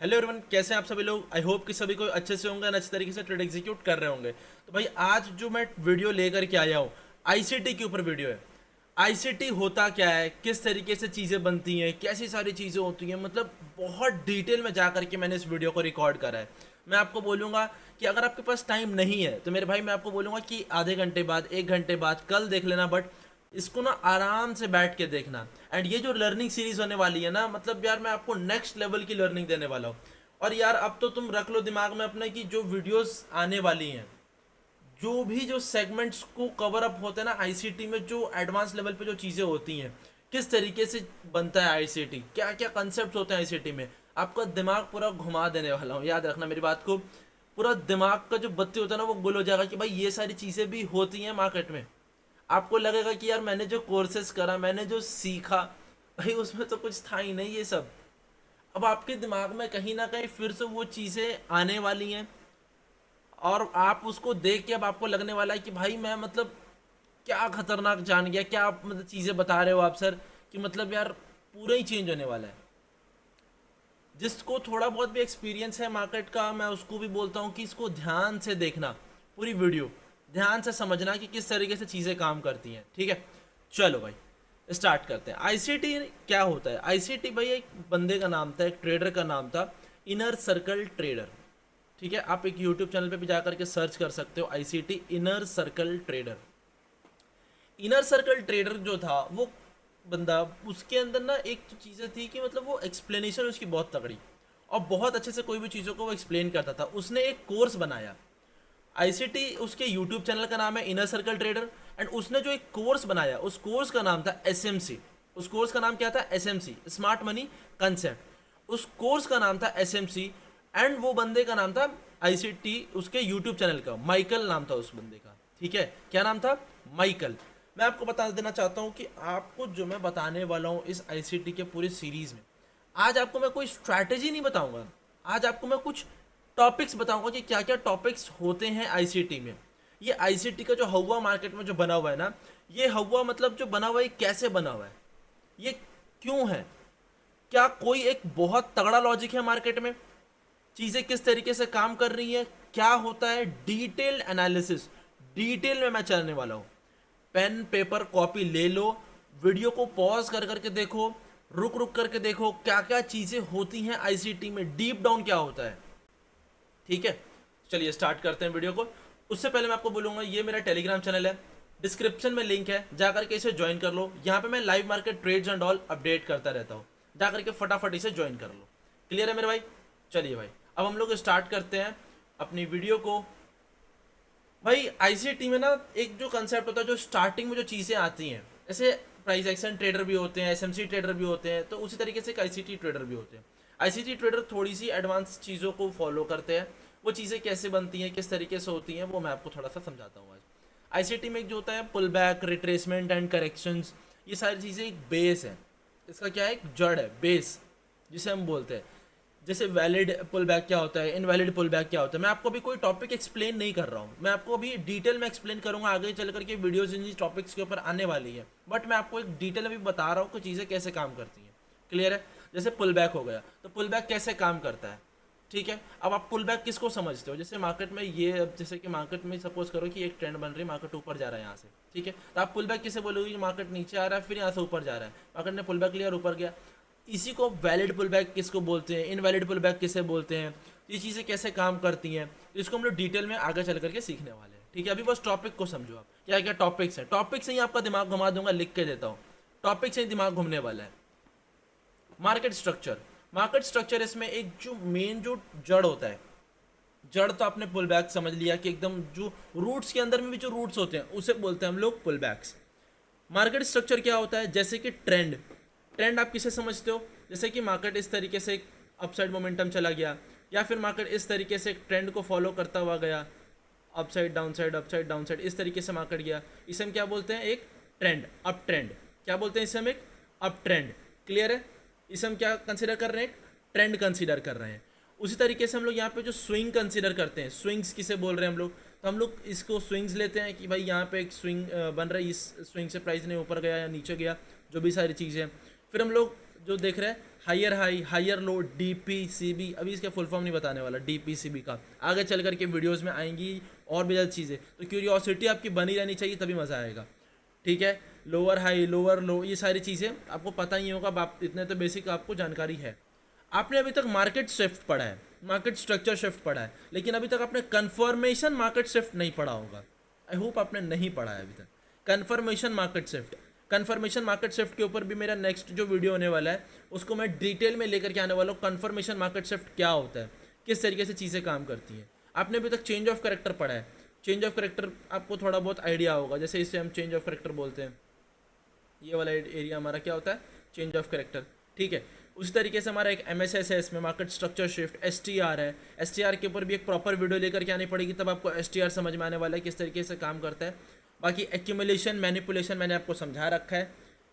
Hello everyone, कैसे हैं आप सभी लोग। आई होप कि सभी को अच्छे से होंगे और अच्छे तरीके से ट्रेड एग्जीक्यूट कर रहे होंगे। तो भाई आज जो मैं वीडियो लेकर के आया हूँ आईसीटी के ऊपर वीडियो है। आईसीटी होता क्या है, किस तरीके से चीज़ें बनती हैं, कैसी सारी चीज़ें होती हैं, मतलब बहुत डिटेल में जा करके मैंने इस वीडियो को रिकॉर्ड करा है। मैं आपको बोलूँगा कि अगर आपके पास टाइम नहीं है तो मेरे भाई मैं आपको बोलूँगा कि आधे घंटे बाद, एक घंटे बाद, कल देख लेना, बट इसको ना आराम से बैठ के देखना। एंड ये जो लर्निंग सीरीज होने वाली है ना, मतलब यार मैं आपको नेक्स्ट लेवल की लर्निंग देने वाला हूँ। और यार अब तो तुम रख लो दिमाग में अपने कि जो वीडियोस आने वाली हैं, जो भी जो सेगमेंट्स को कवर अप होते हैं ना आईसीटी में, जो एडवांस लेवल पे जो चीज़ें होती हैं, किस तरीके से बनता है आईसीटी, क्या क्या कंसेप्ट होते हैं आईसीटी में, आपका दिमाग पूरा घुमा देने वाला हूँ। याद रखना मेरी बात को, पूरा दिमाग का जो बत्ती होता है ना वो गुल हो जाएगा कि भाई ये सारी चीज़ें भी होती हैं मार्केट में। आपको लगेगा कि यार मैंने जो कोर्सेज करा, मैंने जो सीखा, भाई उसमें तो कुछ था ही नहीं ये सब। अब आपके दिमाग में कहीं ना कहीं फिर से वो चीज़ें आने वाली हैं और आप उसको देख के अब आपको लगने वाला है कि भाई मैं मतलब क्या खतरनाक जान गया, क्या आप मतलब चीज़ें बता रहे हो आप सर, कि मतलब यार पूरा ही चेंज होने वाला है। जिसको थोड़ा बहुत भी एक्सपीरियंस है मार्केट का, मैं उसको भी बोलता हूँ कि इसको ध्यान से देखना, पूरी वीडियो ध्यान से समझना कि किस तरीके से चीज़ें काम करती हैं। ठीक है, चलो भाई स्टार्ट करते हैं। आईसीटी क्या होता है? आईसीटी भाई एक बंदे का नाम था, एक ट्रेडर का नाम था, इनर सर्कल ट्रेडर। ठीक है, आप एक यूट्यूब चैनल पे भी जा करके सर्च कर सकते हो ICT inner circle trader. Inner circle trader जो था वो बंदा, उसके अंदर ना एक तो चीज़ें थी कि मतलब वो एक्सप्लेनेशन उसकी बहुत तगड़ी, और बहुत अच्छे से कोई भी चीज़ों को वो एक्सप्लेन करता था। उसने एक कोर्स बनाया आईसीटी, उसके यूट्यूब चैनल का नाम है इनर सर्कल ट्रेडर। एंड उसने जो एक कोर्स बनाया उस कोर्स का नाम था एसएमसी। उस कोर्स का नाम क्या था? SMC, smart money concept. उस कोर्स का नाम था एसएमसी। एंड वो बंदे का नाम था आईसीटी, उसके यूट्यूब चैनल का माइकल नाम था उस बंदे का। ठीक है, क्या नाम था? माइकल। मैं आपको बता देना चाहता हूँ कि आपको जो मैं बताने वाला हूँ इस आईसीटी के पूरे सीरीज में, आज आपको मैं कोई स्ट्रैटेजी नहीं बताऊंगा, आज आपको मैं कुछ टॉपिक्स बताऊंगा कि क्या क्या टॉपिक्स होते हैं आईसीटी में। ये आईसीटी का जो हवा मार्केट में जो बना हुआ है ना, ये हवा मतलब जो बना हुआ है, ये कैसे बना हुआ है, ये क्यों है, क्या कोई एक बहुत तगड़ा लॉजिक है मार्केट में, चीज़ें किस तरीके से काम कर रही हैं, क्या होता है, डिटेल एनालिसिस डिटेल में मैं चलने वाला हूँ। पेन पेपर कॉपी ले लो, वीडियो को पॉज कर करके देखो, रुक रुक करके देखो क्या क्या चीज़ें होती हैं आईसीटी में, डीप डाउन क्या होता है। ठीक है, चलिए स्टार्ट करते हैं वीडियो को। उससे पहले मैं आपको बोलूँगा ये मेरा टेलीग्राम चैनल है, डिस्क्रिप्शन में लिंक है, जा करके इसे ज्वाइन कर लो। यहाँ पे मैं live market trades and all update करता रहता हूँ, जा करके फटाफट इसे ज्वाइन कर लो। क्लियर है मेरे भाई? चलिए भाई अब हम लोग स्टार्ट करते हैं अपनी वीडियो को। भाई आईसीटी में ना एक जो कंसेप्ट होता है, जो स्टार्टिंग में जो चीज़ें आती हैं, जैसे प्राइस एक्शन ट्रेडर भी होते हैं, एसएमसी ट्रेडर भी होते हैं, तो उसी तरीके से एक आईसीटी ट्रेडर भी होते हैं। आईसीटी ट्रेडर थोड़ी सी एडवांस चीज़ों को फॉलो करते हैं। वो चीज़ें कैसे बनती हैं, किस तरीके से होती हैं, वो मैं आपको थोड़ा सा समझाता हूँ आज। आईसीटी में एक जो होता है pull back, retracement and corrections, ये सारी चीज़ें एक बेस है। इसका क्या है? एक जड़ है, बेस जिसे हम बोलते हैं। जैसे वैलिड पुल बैक क्या होता है, इनवैलिड पुल बैक क्या होता है, मैं आपको अभी कोई टॉपिक एक्सप्लेन नहीं कर रहा हूँ, मैं आपको अभी डिटेल में एक्सप्लेन करूँगा आगे चल करके, वीडियोज इन टॉपिक्स के ऊपर आने वाली है, बट मैं आपको एक डिटेल अभी बता रहा हूँ कि चीज़ें कैसे काम करती हैं। क्लियर है? जैसे पुल बैक हो गया, तो पुल बैक कैसे काम करता है। ठीक है, अब आप पुल बैक किसको समझते हो? जैसे मार्केट में ये, अब जैसे कि मार्केट में सपोज करो कि एक ट्रेंड बन रही है, मार्केट ऊपर जा रहा है यहाँ से, ठीक है, तो आप पुल बैक किसे बोलोगे? कि मार्केट नीचे आ रहा है फिर यहाँ से ऊपर जा रहा है, मार्केट ने पुल बैक लिया और ऊपर गया। इसी को वैलिड पुल बैक किसको बोलते हैं, इनवैलिड पुल बैक किसे बोलते हैं, ये चीज़ें कैसे काम करती हैं, तो इसको हम लोग डिटेल में आगे चल करके सीखने वाले हैं। ठीक है, अभी बस टॉपिक को समझो आप, क्या क्या टॉपिक्स हैं। टॉपिक से ही आपका दिमाग घुमा दूंगा, लिख के देता हूँ, टॉपिक से ही दिमाग घूमने वाला है। मार्केट स्ट्रक्चर, मार्केट स्ट्रक्चर इसमें एक जो मेन जो जड़ होता है, जड़ तो आपने पुल बैक समझ लिया कि एकदम जो रूट्स के अंदर में भी जो रूट्स होते हैं उसे बोलते हैं हम लोग पुल बैक्स। मार्केट स्ट्रक्चर क्या होता है? जैसे कि ट्रेंड, ट्रेंड आप किसे समझते हो? जैसे कि मार्केट इस तरीके से अपसाइड मोमेंटम चला गया, या फिर मार्केट इस तरीके से एक ट्रेंड को फॉलो करता हुआ गया, अपसाइड डाउन साइड, इस तरीके से मार्केट गया, इसे हम क्या बोलते हैं? एक ट्रेंड, अप ट्रेंड। क्या बोलते हैं इसे हम? एक अप ट्रेंड। क्लियर है? इसे हम क्या कंसिडर कर रहे हैं? एक ट्रेंड कंसिडर कर रहे हैं। उसी तरीके से हम लोग यहाँ पे जो स्विंग कंसिडर करते हैं, स्विंग्स किसे बोल रहे हैं हम लोग? तो हम लोग इसको स्विंग्स लेते हैं कि भाई यहाँ पे एक स्विंग बन रहा है, इस स्विंग से प्राइस ने ऊपर गया या नीचे गया, जो भी सारी चीज़ें हैं। फिर हम लोग जो देख रहे हैं higher high, higher low, DPCB, अभी इसका फुल फॉर्म नहीं बताने वाला DPCB का, आगे चल करके वीडियोस में आएंगी और भी ज़्यादा चीज़ें। तो क्यूरियोसिटी आपकी बनी रहनी चाहिए, तभी मज़ा आएगा, ठीक है। लोअर हाई, लोअर लो, ये सारी चीज़ें आपको पता ही होगा, आप इतने तो बेसिक आपको जानकारी है। आपने अभी तक मार्केट शिफ्ट पढ़ा है, मार्केट स्ट्रक्चर शिफ्ट पढ़ा है, लेकिन अभी तक आपने कन्फर्मेशन मार्केट शिफ्ट नहीं पढ़ा होगा। आई होप आपने नहीं पढ़ा है अभी तक confirmation market shift. Confirmation market shift के ऊपर भी मेरा नेक्स्ट जो वीडियो होने वाला है, उसको मैं डिटेल में लेकर के आने वाला हूँ। कन्फर्मेशन मार्केट शिफ्ट क्या होता है, किस तरीके से चीज़ें काम करती हैं। आपने अभी तक चेंज ऑफ करेक्टर पढ़ा है, चेंज ऑफ करेक्टर आपको थोड़ा बहुत आइडिया होगा, जैसे इसे हम चेंज ऑफ करेक्टर बोलते हैं। ये वाला एरिया हमारा क्या होता है, चेंज ऑफ करेक्टर, ठीक है। उसी तरीके से हमारा एक MSS है, इसमें मार्केट स्ट्रक्चर शिफ्ट, STR है। STR के ऊपर भी एक प्रॉपर वीडियो लेकर के आनी पड़ेगी, तब आपको STR समझ में आने वाला है किस तरीके से काम करता है। बाकी एक्यूमुलेशन मैनिपुलेशन मैंने आपको समझा रखा है।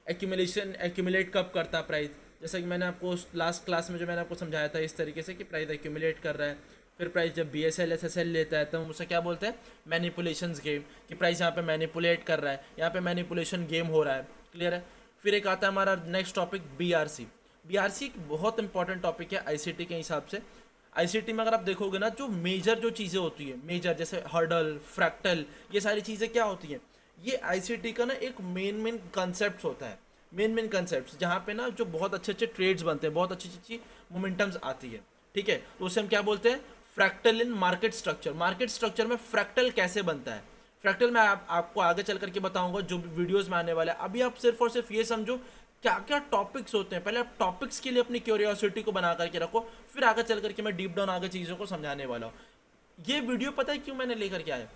एक्यूमुलेशन एक्यूमुलेट कब करता है प्राइस, जैसा कि मैंने आपको लास्ट क्लास में जो मैंने आपको समझाया था, इस तरीके से कि प्राइस एक्यूमुलेट कर रहा है। फिर प्राइस जब BSL SSL लेता है तो हम उसे क्या बोलते हैं, मैनिपुलेशंस गेम, कि प्राइस यहाँ पे मैनिपुलेट कर रहा है, यहाँ पे मैनिपुलेशन गेम हो रहा है, क्लियर है। फिर एक आता है हमारा नेक्स्ट टॉपिक BRC। BRC एक बहुत इंपॉर्टेंट टॉपिक है ICT के हिसाब से। ICT में अगर आप देखोगे ना, जो मेजर जो चीज़ें होती है, मेजर जैसे हर्डल, फ्रैक्टल, ये सारी चीज़ें क्या होती हैं, ये ICT का ना एक मेन कंसेप्ट होता है, मेन कंसेप्ट, जहाँ पे ना जो बहुत अच्छे अच्छे ट्रेड्स बनते हैं, बहुत अच्छी अच्छी मोमेंटम्स आती है, ठीक है। तो उसे हम क्या बोलते हैं, फ्रैक्टल इन मार्केट स्ट्रक्चर। मार्केट स्ट्रक्चर में फ्रैक्टल कैसे बनता है, फ्रैक्टल में आपको आगे चल करके बताऊंगा जो वीडियोस में आने वाला है। अभी आप सिर्फ और सिर्फ ये समझो क्या क्या टॉपिक्स होते हैं, पहले आप टॉपिक्स के लिए अपनी क्यूरियोसिटी को बना करके रखो, फिर आगे चल करके मैं डीप डाउन आगे चीज़ों को समझाने वाला हूँ। ये वीडियो पता है क्यों मैंने लेकर के आया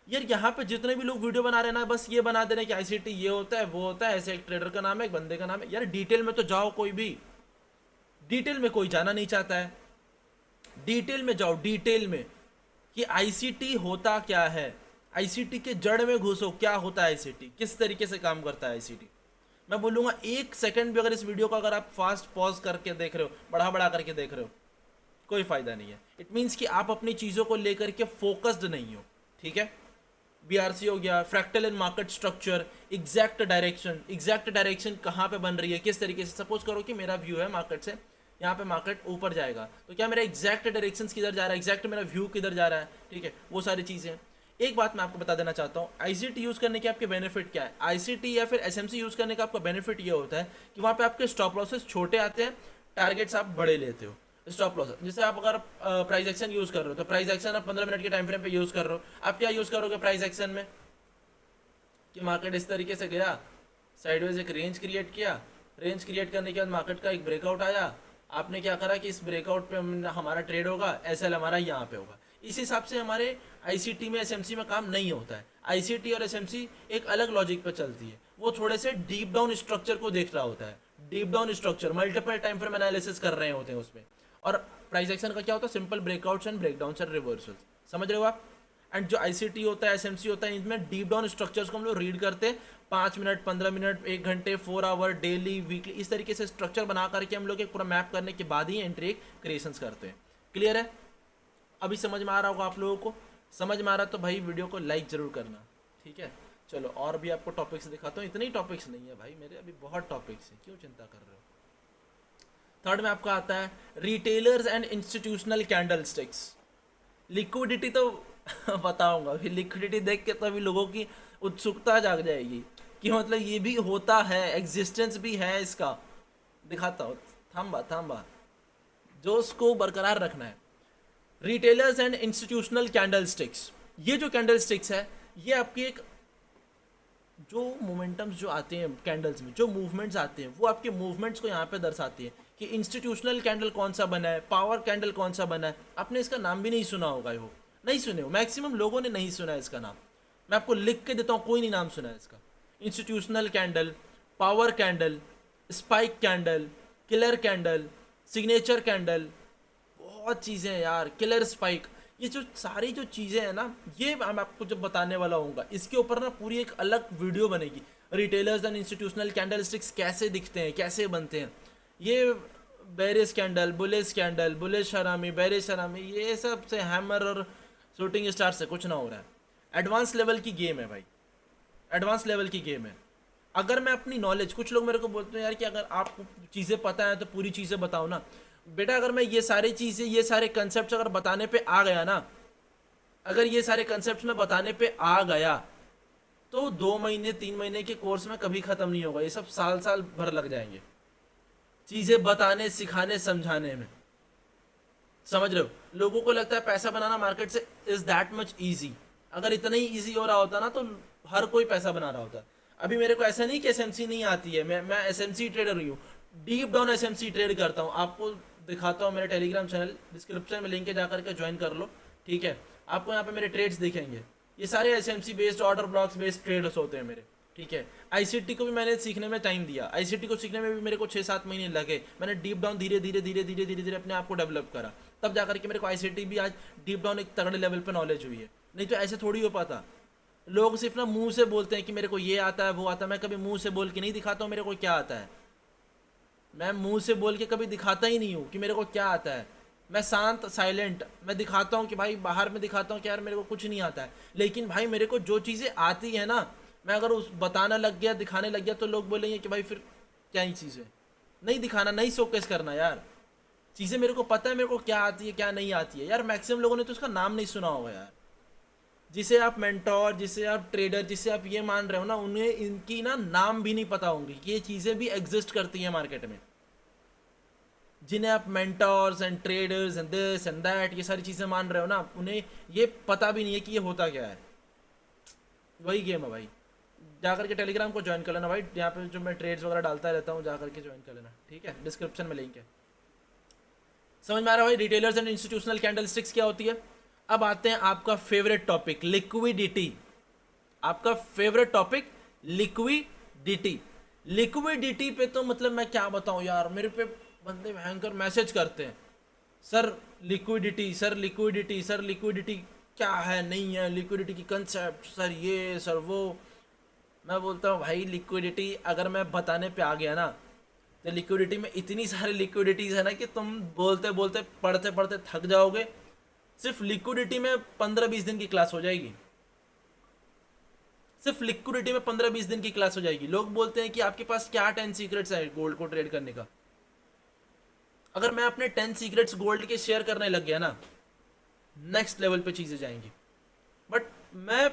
यार, यहाँ पे जितने भी लोग वीडियो बना रहे हैं ना, बस ये बना दे रहे हैं कि ICT ये होता है, वो होता है, ऐसे एक ट्रेडर का नाम है, एक बंदे का नाम है। यार डिटेल में तो जाओ, कोई भी डिटेल में कोई जाना नहीं चाहता है। डिटेल में जाओ, डिटेल में कि ICT होता क्या है, ICT के जड़ में घुसो, क्या होता है ICT, किस तरीके से काम करता है ICT। मैं बोलूँगा एक सेकंड भी अगर इस वीडियो को अगर आप फास्ट पॉज करके देख रहे हो, बढ़ा बढ़ा करके देख रहे हो, कोई फायदा नहीं है। इट मीन्स कि आप अपनी चीज़ों को लेकर के फोकस्ड नहीं हो, ठीक है। BRC हो गया, fractal and market structure, exact direction, exact direction कहाँ पे बन रही है, किस तरीके से। सपोज करो कि मेरा व्यू है मार्केट से, यहाँ पे मार्केट ऊपर जाएगा, तो क्या मेरा एग्जैक्ट डायरेक्शन किधर जा रहा है, एग्जैक्ट मेरा व्यू किधर जा रहा है, ठीक है, वो सारी चीज़ें। एक बात मैं आपको बता देना चाहता हूँ, ICT यूज़ करने के आपके बेनिफिट क्या है। ICT या फिर SMC यूज़ करने का आपका बेनिफिट ये होता है कि वहाँ पे आपके स्टॉप लॉसेस छोटे आते हैं, टारगेट्स आप बड़े लेते हो। स्टॉप लॉस, जैसे आप अगर प्राइस एक्शन यूज़ कर रहे हो, तो प्राइस एक्शन आप 15 मिनट के टाइम फ्रेम पे यूज़ कर रहे हो, आप क्या यूज़ करोगे प्राइस एक्शन में, कि मार्केट इस तरीके से गया, साइडवेज एक रेंज क्रिएट किया, रेंज क्रिएट करने के बाद मार्केट का एक ब्रेकआउट आया, आपने क्या करा कि इस ब्रेकआउट पे हमारा ट्रेड होगा, SL हमारा यहाँ पे होगा। इस हिसाब से हमारे ICT में SMC में काम नहीं होता है। ICT और SMC एक अलग लॉजिक पे चलती है, वो थोड़े से डीप डाउन स्ट्रक्चर को देख रहा होता है, deep down structure, multiple time frame analysis कर रहे होते हैं उसमें। और प्राइस एक्शन का क्या होता है, simple breakouts and breakdowns and reversals, समझ रहे हो आप। एंड जो ICT होता है, SMC होता है, इनमें डीप डाउन स्ट्रक्चर्स को हम लोग रीड करते हैं, 5 मिनट, 15 मिनट, 1 घंटे, 4 आवर, डेली, वीकली, इस तरीके से स्ट्रक्चर बना करके हम लोग एक पूरा मैप करने के बाद ही एंट्री क्रिएशंस करते हैं। क्लियर है, अभी समझ में आ रहा होगा आप लोगों को। समझ में आ रहा तो भाई वीडियो को लाइक जरूर करना, ठीक है। चलो और भी आपको टॉपिक्स दिखाता हूँ, इतने ही टॉपिक्स नहीं है भाई मेरे, अभी बहुत टॉपिक्स हैं, क्यों चिंता कर रहे हो। थर्ड में आपका आता है retailers and institutional candle sticks. Liquidity तो बताऊंगा, फिर लिक्विडिटी देख के तो अभी लोगों की उत्सुकता जाग जाएगी कि मतलब ये भी होता है, एग्जिस्टेंस भी है इसका। दिखाता हूँ, थाम्बा जो उसको बरकरार रखना है। Retailers and institutional candle sticks, ये जो कैंडल स्टिक्स है, ये आपकी एक जो मोमेंटम्स जो आते हैं कैंडल्स में, जो मूवमेंट्स आते हैं, वो आपके मूवमेंट्स को यहाँ पे दर्शाती है कि इंस्टीट्यूशनल कैंडल कौन सा बना है, पावर कैंडल कौन सा बना है। आपने इसका नाम भी नहीं सुना होगा, वो नहीं सुने हो, मैक्सिमम लोगों ने नहीं सुना है इसका नाम। मैं आपको लिख के देता हूँ, कोई नहीं नाम सुना है इसका। Institutional candle, power candle, spike candle, killer candle, signature candle, बहुत चीज़ें हैं यार, किलर स्पाइक, ये जो सारी जो चीज़ें हैं ना, ये मैं आपको जब बताने वाला हूँ, इसके ऊपर ना पूरी एक अलग वीडियो बनेगी। Retailers and institutional candle sticks कैसे दिखते हैं, कैसे बनते हैं, ये berries candle, bullish candle, bullish हरामी, बेरिस हरामी, ये सब से हैमर और शूटिंग स्टार से कुछ ना हो रहा है। एडवांस लेवल की गेम है भाई, एडवांस लेवल की गेम है। अगर मैं अपनी नॉलेज, कुछ लोग मेरे को बोलते हैं यार कि अगर आपको चीज़ें पता है तो पूरी चीज़ें बताओ ना। बेटा अगर मैं ये सारी चीज़ें, ये सारे कंसेप्ट अगर बताने पे आ गया ना, अगर ये सारे कंसेप्ट में बताने पे आ गया तो 2 महीने 3 महीने के कोर्स में कभी खत्म नहीं होगा, ये सब साल साल भर लग जाएंगे चीजें बताने, सिखाने, समझाने में। समझ रहे हो? लोगों को लगता है पैसा बनाना मार्केट से इज दैट मच इजी। अगर इतना ही इजी हो रहा होता ना तो हर कोई पैसा बना रहा होता। अभी मेरे को ऐसा नहीं कि एसएमसी नहीं आती है, मैं एसएमसी ट्रेडर ही हूँ, डीप डाउन एसएमसी ट्रेड करता हूँ। आपको दिखाता हूँ मेरे टेलीग्राम चैनल, डिस्क्रिप्शन में लिंक है, जाकर के ज्वाइन कर लो, ठीक है। आपको यहाँ पे मेरे ट्रेड्स दिखेंगे, ये सारे SMC based, order blocks based trades होते हैं मेरे, ठीक है। आईसीटी को भी मैंने सीखने में टाइम दिया, आईसीटी को सीखने में भी मेरे को 6-7 महीने लगे। मैंने डीप डाउन धीरे धीरे धीरे धीरे धीरे धीरे अपने आप को डेवलप करा, तब जाकर के मेरे को आईसीटी भी आज डीप डाउन एक तगड़े लेवल पे नॉलेज हुई है। नहीं तो ऐसे थोड़ी हो पाता। लोग सिर्फ ना मुंह से बोलते हैं कि मेरे को ये आता है वो आता है, मैं कभी मुंह से बोल के नहीं दिखाता हूँ मेरे को क्या आता है। मैं मुंह से बोल के कभी दिखाता ही नहीं हूँ कि मेरे को क्या आता है। मैं शांत साइलेंट मैं दिखाता हूँ कि भाई बाहर में दिखाता हूँ कि यार मेरे को कुछ नहीं आता है, लेकिन भाई मेरे को जो चीज़ें आती है ना, मैं अगर उस बताना लग गया, दिखाने लग गया, तो लोग बोलेंगे कि भाई फिर क्या ही चीज़ है। नहीं दिखाना, नहीं शोकेस करना यार। चीज़ें मेरे को पता है मेरे को क्या आती है क्या नहीं आती है यार। मैक्सिमम लोगों ने तो उसका नाम नहीं सुना होगा यार। जिसे आप मेंटोर, जिसे आप ट्रेडर, जिसे आप ये मान रहे हो ना, उन्हें इनकी ना नाम भी नहीं पता होंगी कि ये चीज़ें भी एग्जिस्ट करती हैं मार्केट में। जिन्हें आप mentors and traders and this and that ये सारी चीज़ें मान रहे हो ना, उन्हें ये पता भी नहीं है कि ये होता क्या है। वही गेम है भाई। जाकर के टेलीग्राम को ज्वाइन कर लेना भाई, यहाँ पे जो मैं ट्रेड्स वगैरह डालता रहता हूँ, जाकर के ज्वाइन कर लेना, ठीक है। डिस्क्रिप्शन में लिंक है। समझ में आ रहा है भाई रिटेलर्स एंड इंस्टीट्यूशनल कैंडलस्टिक्स क्या होती है। अब आते हैं आपका फेवरेट टॉपिक, लिक्विडिटी। आपका फेवरेट टॉपिक लिक्विडिटी। लिक्विडिटी पे तो मतलब मैं क्या बताऊं यार, मेरे पे बंदे भयंकर मैसेज करते हैं, sir liquidity, sir liquidity, sir liquidity क्या है नहीं है, लिक्विडिटी की कंसेप्ट, सर ये सर वो। मैं बोलता हूँ भाई लिक्विडिटी अगर मैं बताने पे आ गया ना, तो लिक्विडिटी में इतनी सारी लिक्विडिटीज़ है ना कि तुम बोलते बोलते पढ़ते पढ़ते थक जाओगे। सिर्फ लिक्विडिटी में 15-20 दिन की क्लास हो जाएगी। सिर्फ लिक्विडिटी में 15-20 दिन की क्लास हो जाएगी। लोग बोलते हैं कि आपके पास क्या 10 सीक्रेट्स है गोल्ड को ट्रेड करने का। अगर मैं अपने 10 सीक्रेट्स गोल्ड के शेयर करने लग गया ना, नेक्स्ट लेवल पे चीज़ें जाएंगी। बट मैं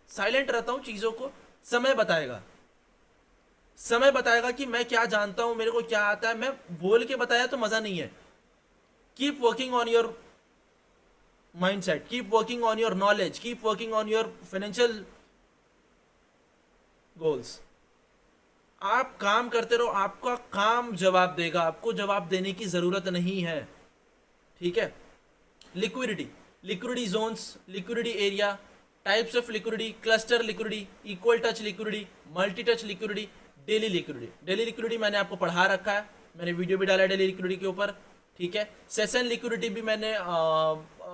साइलेंट रहता हूँ, चीज़ों को समय बताएगा। समय बताएगा कि मैं क्या जानता हूँ, मेरे को क्या आता है। मैं बोल के बताया तो मज़ा नहीं है। Keep working on your mindset, keep working on your knowledge, keep working on your financial goals. आप काम करते रहो, आपका काम जवाब देगा, आपको जवाब देने की ज़रूरत नहीं है, ठीक है। Liquidity, liquidity zones, liquidity area, types of liquidity, cluster liquidity, equal touch liquidity, multi touch liquidity, daily liquidity. Daily liquidity मैंने आपको पढ़ा रखा है, मैंने वीडियो भी डाला है डेली लिक्विडिटी के ऊपर, ठीक है। सेशन लिक्विडिटी भी मैंने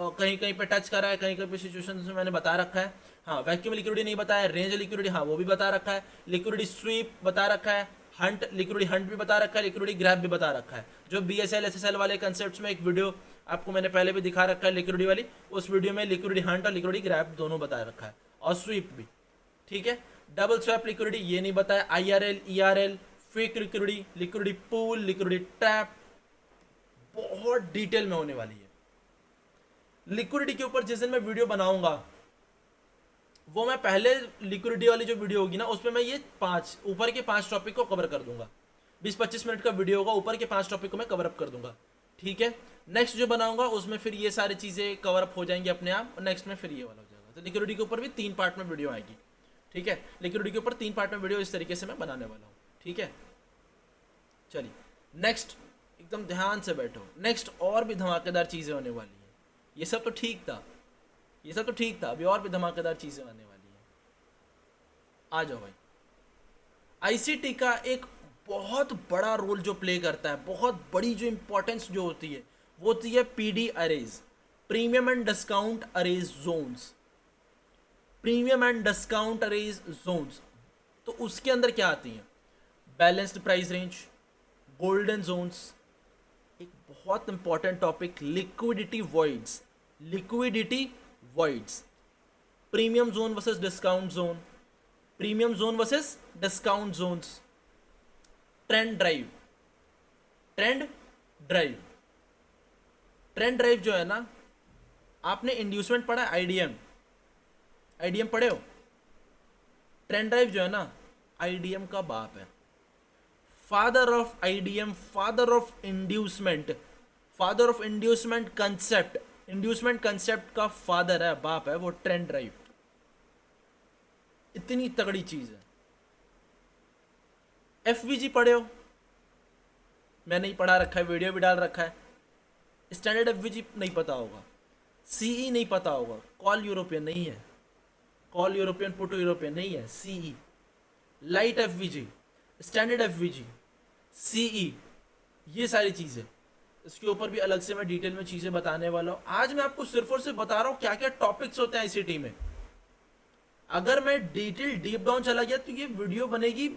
कहीं कहीं पे टच करा है, कहीं कहीं पे सिचुएशन में मैंने बता रखा है। हाँ, वैक्यूम लिक्विडिटी नहीं बताया, रेंज लिक्विडिटी हाँ वो भी बता रखा है, लिक्विडिटी स्वीप बता रखा है, हंट लिक्विडिटी हंट भी बता रखा है, लिक्विडिटी ग्रैब भी बता रखा है। जो BSL SSL वाले कंसेप्ट्स में एक वीडियो आपको मैंने पहले भी दिखा रखा है लिक्विडिटी वाली, उस वीडियो में लिक्विडिटी हंट और लिक्विडिटी ग्रैब दोनों बता रखा है, और स्वीप भी, ठीक है। डबल स्वैप लिक्विडिटी ये नहीं बताया, IRL ERL, fake liquidity, liquidity pool, liquidity tap, बहुत डिटेल में होने वाली है। लिक्विडिटी के ऊपर जिस दिन मैं वीडियो बनाऊंगा, वो मैं पहले लिक्विडिटी वाली जो वीडियो होगी ना, उसमें मैं ये ऊपर के 5 टॉपिक को कवर कर दूंगा। 20-25 मिनट का वीडियो होगा, ऊपर के 5 टॉपिक को मैं कवर अप कर दूंगा, ठीक है। नेक्स्ट जो बनाऊंगा उसमें फिर ये सारी चीज़ें कवर अप हो जाएंगी अपने आप, नेक्स्ट में फिर ये वाला हो जाएगा। तो लिक्विडिटी के ऊपर भी 3 पार्ट में वीडियो आएगी, ठीक है। लिक्विडिटी के ऊपर 3 पार्ट में वीडियो इस तरीके से मैं बनाने वाला हूँ, ठीक है। चलिए नेक्स्ट, एकदम ध्यान से बैठो, नेक्स्ट और भी धमाकेदार चीज़ें होने वाली हैं। ये सब तो ठीक था, ये सब तो ठीक था, अभी और भी धमाकेदार चीज़ें आने वाली हैं। आ जाओ भाई। आईसीटी का एक बहुत बड़ा रोल जो प्ले करता है, बहुत बड़ी जो इंपॉर्टेंस जो होती है, वो होती है PD arrays, premium and discount arrays zones. Premium and discount arrays zones, तो उसके अंदर क्या आती हैं? Balanced price range, golden zones, एक बहुत important topic liquidity voids, liquidity voids, premium zone versus discount zone, premium zone versus discount zones. Trend drive, trend drive, trend drive जो है ना, आपने इंड्यूसमेंट पढ़ा है, आईडीएम, आईडीएम पढ़े हो? ट्रेंड ड्राइव जो है ना, आईडीएम का बाप है, father of IDM, father of inducement, father of inducement concept, inducement concept का फादर है, बाप है वो ट्रेंड ड्राइव। इतनी तगड़ी चीज है। एफवीजी पढ़े हो? मैंने ही पढ़ा रखा है, वीडियो भी डाल रखा है। स्टैंडर्ड एफवीजी नहीं पता होगा, सीई नहीं पता होगा, कॉल यूरोपियन नहीं है, कॉल यूरोपियन पुट यूरोपियन नहीं है, CE, light FVG, standard FVG, CE, ये सारी चीजें, इसके ऊपर भी अलग से मैं डिटेल में चीजें बताने वाला हूं। आज मैं आपको सिर्फ और सिर्फ बता रहा हूं क्या क्या टॉपिक्स होते हैं आईसीटी में। अगर मैं डिटेल डीप डाउन चला गया तो ये वीडियो बनेगी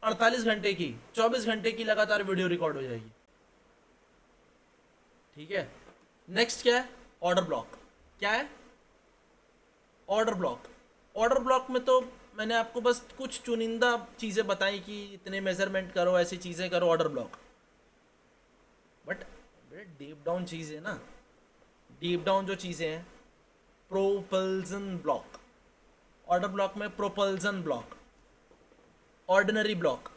48 घंटे की, 24 घंटे की लगातार वीडियो रिकॉर्ड हो जाएगी। ठीक है, नेक्स्ट क्या है? Order block. क्या है? Order block. ऑर्डर ब्लॉक में तो मैंने आपको बस कुछ चुनिंदा चीजें बताई कि इतने मेजरमेंट करो, ऐसी चीजें करो, order block. But deep down चीजें ना, डीप डाउन जो चीजें हैं, प्रोपल्जन ब्लॉक, ऑर्डर ब्लॉक में प्रोपल्जन ब्लॉक, ऑर्डिनरी ब्लॉक,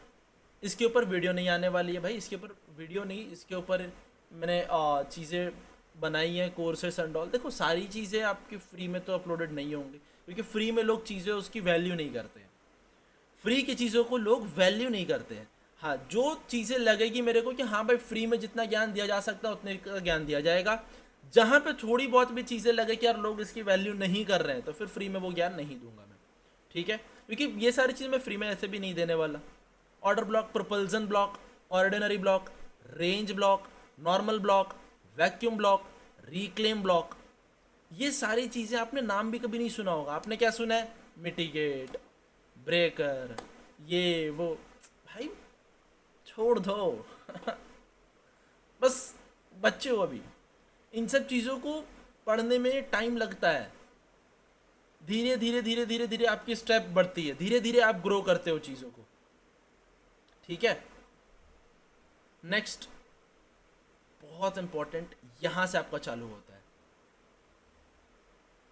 इसके ऊपर वीडियो नहीं आने वाली है भाई, इसके ऊपर वीडियो नहीं, इसके ऊपर मैंने चीज़ें बनाई हैं, कोर्सेस एंड ऑल। देखो सारी चीज़ें आपकी फ्री में तो अपलोडेड नहीं होंगी, क्योंकि फ्री में लोग चीज़ें उसकी वैल्यू नहीं करते हैं, फ्री की चीज़ों को लोग वैल्यू नहीं करते हैं। हाँ, जो चीज़ें लगेगी मेरे को कि हाँ भाई फ्री में जितना ज्ञान दिया जा सकता है उतने का ज्ञान दिया जाएगा, जहाँ पे थोड़ी बहुत भी चीज़ें लगे कि यार लोग इसकी वैल्यू नहीं कर रहे हैं तो फिर फ्री में वो ज्ञान नहीं दूंगा मैं। ठीक है, क्योंकि ये सारी चीज़ मैं फ्री में ऐसे भी नहीं देने वाला। Order block, propulsion block, ordinary block, range block, normal block, vacuum block, reclaim block, ये सारी चीज़ें आपने नाम भी कभी नहीं सुना होगा। आपने क्या सुना है? मिटिगेट, ब्रेकर, ये वो, भाई छोड़ दो बस बच्चे हो अभी, इन सब चीज़ों को पढ़ने में टाइम लगता है। धीरे धीरे धीरे धीरे धीरे आपकी स्टेप बढ़ती है, धीरे धीरे आप ग्रो करते हो चीज़ों को। ठीक है, नेक्स्ट बहुत इंपॉर्टेंट, यहां से आपका चालू होता है।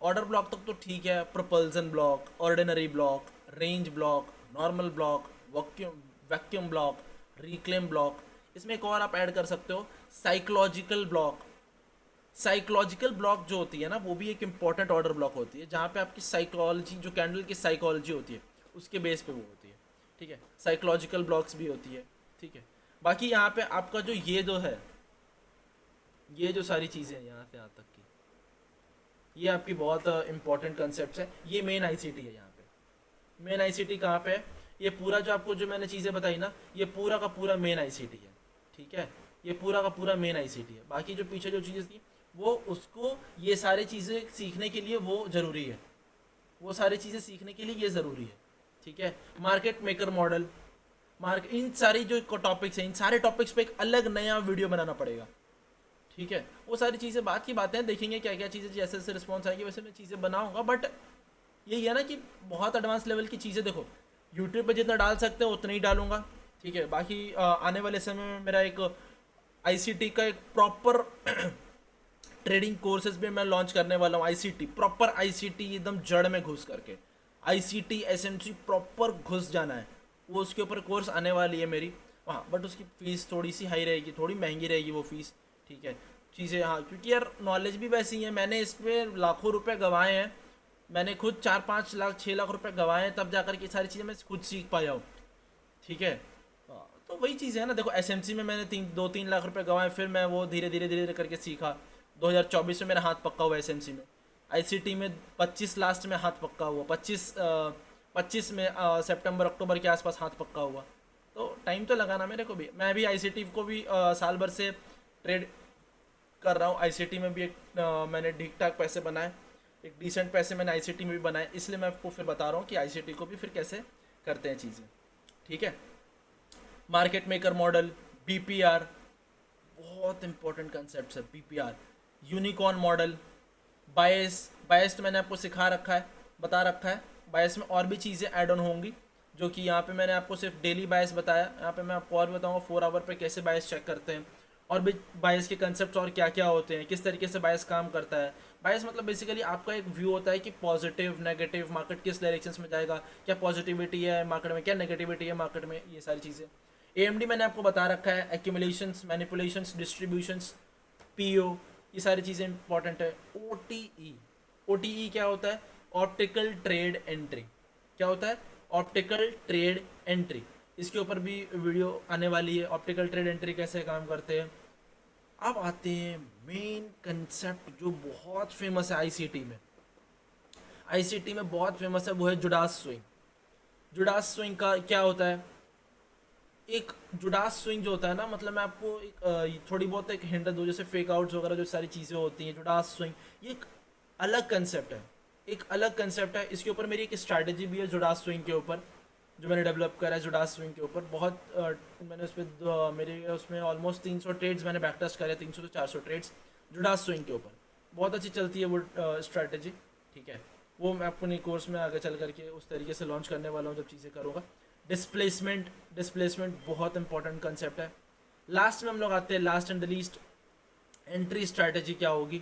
ऑर्डर ब्लॉक तक तो ठीक है, propulsion block, ordinary block, range block, normal block, vacuum block, reclaim block. इसमें एक और आप ऐड कर सकते हो, साइकोलॉजिकल ब्लॉक। साइकोलॉजिकल ब्लॉक जो होती है ना, वो भी एक इंपॉर्टेंट ऑर्डर ब्लॉक होती है, जहाँ पे आपकी साइकोलॉजी, जो कैंडल की साइकोलॉजी होती है उसके बेस पे वो होती है। ठीक है, साइकोलॉजिकल ब्लॉक्स भी होती है। ठीक है, बाकी यहाँ पे आपका जो ये जो है, ये जो सारी चीज़ें हैं यहाँ से यहाँ तक की, ये आपकी बहुत इंपॉर्टेंट कंसेप्ट है। ये मेन आईसीटी है। यहाँ पे मेन आईसीटी कहाँ पे है? ये पूरा जो आपको जो मैंने चीज़ें बताई ना, ये पूरा का पूरा मेन आईसीटी है। ठीक है, ये पूरा का पूरा मेन आईसीटी है। बाकी जो पीछे जो चीज़ें थी वो, उसको ये सारी चीज़ें सीखने के लिए वो ज़रूरी है, वो सारी चीज़ें सीखने के लिए ये ज़रूरी है। ठीक है, मार्केट मेकर मॉडल, इन सारी जो टॉपिक्स हैं, इन सारे टॉपिक्स पे एक अलग नया वीडियो बनाना पड़ेगा। ठीक है, वो सारी चीज़ें बात की बातें, देखेंगे क्या क्या चीज़ें, जैसे जैसे रिस्पॉन्स आएगी वैसे मैं चीज़ें बनाऊंगा। बट यही है ना कि बहुत एडवांस लेवल की चीज़ें देखो, यूट्यूब पे जितना डाल सकते हो उतना ही डालूंगा। ठीक है, बाकी आने वाले समय में मेरा एक आईसीटी का एक प्रॉपर ट्रेडिंग कोर्सेज भी मैं लॉन्च करने वाला हूँ। आईसीटी प्रॉपर, आईसीटी एकदम जड़ में घुस करके, आईसीटी एसएमसी प्रॉपर घुस जाना है, वो उसके ऊपर कोर्स आने वाली है मेरी। हाँ, बट उसकी फ़ीस थोड़ी सी हाई रहेगी, थोड़ी महंगी रहेगी वो फीस। ठीक है, चीज़ें, हाँ, क्योंकि यार नॉलेज भी वैसी है, मैंने इस पर लाखों रुपए गंवाए हैं, मैंने खुद 4-5 लाख 6 लाख रुपए गंवाए हैं, तब जाकर के सारी चीज़ें मैं खुद सीख पाया हूँ। ठीक है, तो वही चीज़ है ना। देखो एसएमसी में मैंने 2-3 लाख रुपए गंवाए, फिर मैं वो धीरे धीरे धीरे करके सीखा। 2024 में मेरा हाथ पक्का हुआ एसएमसी में। आईसीटी में 25 लास्ट में हाथ पक्का हुआ, 25 में सितंबर अक्टूबर के आसपास हाथ पक्का हुआ। तो टाइम तो लगाना मेरे को भी, मैं भी आईसीटी को भी साल भर से ट्रेड कर रहा हूँ। आईसीटी में भी एक मैंने ठीक ठाक पैसे बनाए, एक डिसेंट पैसे मैंने आईसीटी में भी बनाए, इसलिए मैं आपको फिर बता रहा हूँ कि आईसीटी को भी फिर कैसे करते हैं चीज़ें। ठीक है, मार्केट मेकर मॉडल, बीपीआर, बहुत इंपॉर्टेंट कंसेप्ट है बीपीआर, यूनिकॉर्न मॉडल, बायस, बायस तो मैंने आपको सिखा रखा है, बता रखा है। बायस में और भी चीज़ें ऐड ऑन होंगी, जो कि यहाँ पे मैंने आपको सिर्फ डेली बायस बताया। यहाँ पे मैं आपको और बताऊँगा 4 आवर पे कैसे बायस चेक करते हैं, और भी बायस के कंसेप्ट और क्या क्या होते हैं, किस तरीके से बायस काम करता है। बायस मतलब बेसिकली आपका एक व्यू होता है कि पॉजिटिव नेगेटिव मार्केट किस डायरेक्शन में जाएगा, क्या पॉजिटिविटी है मार्केट में, क्या नेगेटिविटी है मार्केट में, ये सारी चीज़ें। एएमडी मैंने आपको बता रखा है, एक्यूमुलेशंस, मैनिपुलेशंस, डिस्ट्रीब्यूशंस, पीओ, ये सारी चीज़ें इंपॉर्टेंट है। ओटीई, ओटीई क्या होता है? Optical trade entry. क्या होता है? Optical trade entry. इसके ऊपर भी वीडियो आने वाली है, ऑप्टिकल ट्रेड एंट्री कैसे काम करते हैं। अब आते हैं मेन कंसेप्ट जो बहुत फेमस है आईसीटी में। आईसीटी में बहुत फेमस है, वो है जुडास स्विंग। जुडास स्विंग का क्या होता है? एक जुडास स्विंग जो होता है ना, मतलब मैं आपको एक थोड़ी बहुत एक हिंट दूँ, जैसे फेक आउट्स वगैरह जो सारी चीज़ें होती हैं, जुडास स्विंग ये एक अलग कंसेप्ट है, एक अलग कंसेप्ट है। इसके ऊपर मेरी एक स्ट्रैटेजी भी है जुडास स्विंग के ऊपर, जो मैंने डेवलप करा है जुडास स्विंग के ऊपर। बहुत मैंने उस पर मेरे उसमें ऑलमोस्ट 300 ट्रेड्स मैंने बैक टेस्ट करे, 300 से 400 ट्रेड्स जुडास स्विंग के ऊपर। बहुत अच्छी चलती है वो स्ट्रैटेजी, ठीक है। वो मैं अपने कोर्स में आगे चल करके उस तरीके से लॉन्च करने वाला हूँ जब चीज़ें करूँगा। डिस्प्लेसमेंट, डिस्प्लेसमेंट बहुत इंपॉर्टेंट कंसेप्ट है। लास्ट में हम लोग आते हैं, last and the least, entry strategy क्या होगी।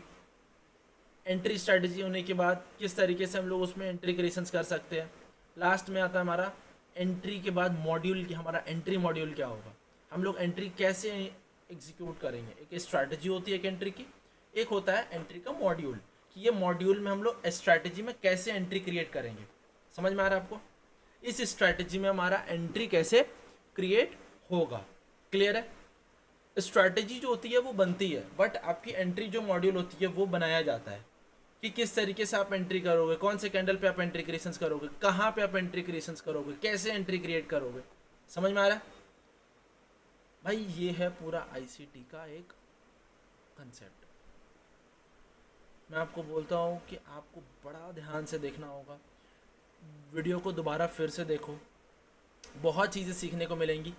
एंट्री स्ट्रैटेजी होने के बाद किस तरीके से हम लोग उसमें एंट्री क्रिएशंस कर सकते हैं। लास्ट में आता है हमारा एंट्री के बाद मॉड्यूल की, हमारा एंट्री मॉड्यूल क्या होगा, हम लोग एंट्री कैसे एग्जीक्यूट करेंगे। एक स्ट्रैटेजी होती है एक एंट्री की, एक होता है एंट्री का मॉड्यूल, कि ये मॉड्यूल में हम लोग स्ट्रैटेजी में कैसे एंट्री क्रिएट करेंगे। समझ में आ रहा है आपको? इस स्ट्रैटेजी में हमारा एंट्री कैसे क्रिएट होगा। क्लियर है? स्ट्रैटेजी जो होती है वो बनती है, बट आपकी एंट्री जो मॉड्यूल होती है वो बनाया जाता है कि किस तरीके से आप एंट्री करोगे, कौन से कैंडल पे आप एंट्री क्रिएशंस करोगे, कहाँ पे आप एंट्री क्रिएशंस करोगे, कैसे एंट्री क्रिएट करोगे। समझ में आ रहा है भाई? ये है पूरा आईसीटी का एक कंसेप्ट। मैं आपको बोलता हूँ कि आपको बड़ा ध्यान से देखना होगा, वीडियो को दोबारा फिर से देखो, बहुत चीज़ें सीखने को मिलेंगी।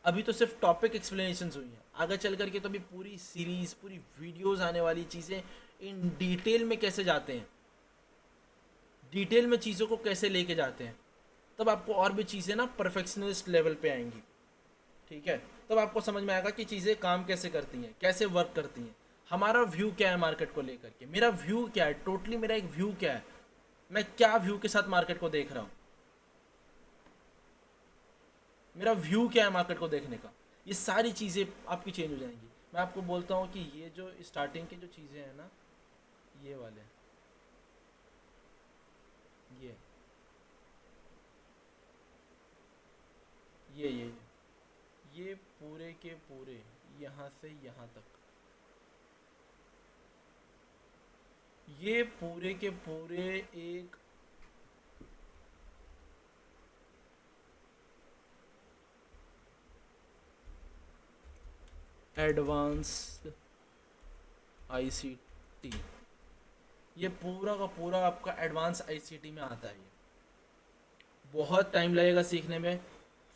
अभी तो सिर्फ टॉपिक एक्सप्लेनेशंस हुई हैं, आगे चल करके तो अभी पूरी सीरीज़, पूरी वीडियोस आने वाली, चीज़ें इन डिटेल में कैसे जाते हैं, डिटेल में चीज़ों को कैसे लेके जाते हैं, तब आपको और भी चीज़ें ना परफेक्शनिस्ट लेवल पे आएंगी, ठीक है। तब आपको समझ में आएगा कि चीज़ें काम कैसे करती हैं, कैसे वर्क करती हैं, हमारा व्यू क्या है मार्केट को लेकर के, मेरा व्यू क्या है, टोटली मेरा एक व्यू क्या है, मैं क्या व्यू के साथ मार्केट को देख रहा हूँ, मेरा व्यू क्या है मार्केट को देखने का। ये सारी चीज़ें आपकी चेंज हो जाएंगी। मैं आपको बोलता हूँ कि ये जो स्टार्टिंग की जो चीज़ें हैं ना, ये वाले, ये ये पूरे के पूरे यहाँ से यहाँ तक, ये पूरे के पूरे एक एडवांस्ड आईसीटी, ये पूरा का पूरा आपका एडवांस आईसीटी में आता है। ये बहुत टाइम लगेगा सीखने में,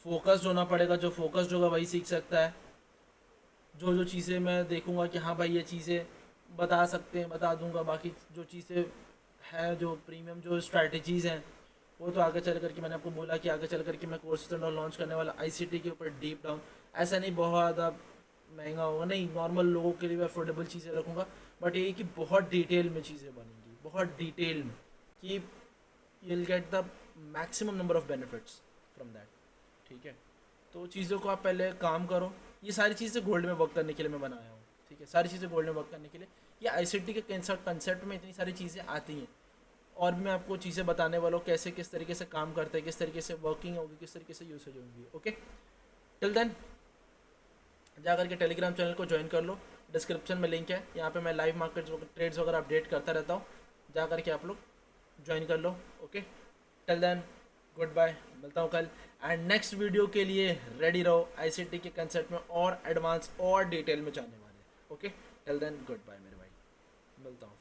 फोकस्ड होना पड़ेगा, जो फोकस्ड होगा वही सीख सकता है। जो जो चीज़ें मैं देखूंगा कि हाँ भाई ये चीज़ें बता सकते हैं बता दूंगा, बाकी जो चीज़ें हैं, जो प्रीमियम जो स्ट्रैटेजीज़ हैं, वो तो आगे चल करके मैंने आपको बोला कि आगे चल करके मैं कोर्सेज और लॉन्च करने वाला आईसीटी के ऊपर डीप डाउन। ऐसा नहीं बहुत ज़्यादा महंगा होगा, नहीं, नॉर्मल लोगों के लिए अफोर्डेबल चीज़ें रखूँगा, बट ये कि बहुत डिटेल में चीज़ें बनेंगी, बहुत डिटेल में, कि you will get the maximum number of benefits from that, ठीक है। तो चीज़ों को आप पहले काम करो। ये सारी चीज़ें गोल्ड में वर्क करने के लिए मैं बनाया हूँ, ठीक है, सारी चीज़ें गोल्ड में वर्क करने के लिए। ये आईसीटी के कंसेप्ट में इतनी सारी चीज़ें आती हैं, और भी मैं आपको चीज़ें बताने वाला हूँ कैसे किस तरीके से काम करते हैं, किस तरीके से वर्किंग होगी, किस तरीके से यूसेज होगी। ओके, टिल देन जा करके टेलीग्राम चैनल को ज्वाइन कर लो, डिस्क्रिप्शन में लिंक है, यहाँ पे मैं लाइव मार्केट ट्रेड्स वगैरह अपडेट करता रहता हूँ, जा करके आप लोग ज्वाइन कर लो। Okay, till then good bye, मिलता हूँ कल, एंड नेक्स्ट वीडियो के लिए रेडी रहो। आईसीटी के कंसेप्ट में और एडवांस और डिटेल में जाने वाले। Okay, till then good bye मेरे भाई, मिलता हूँ।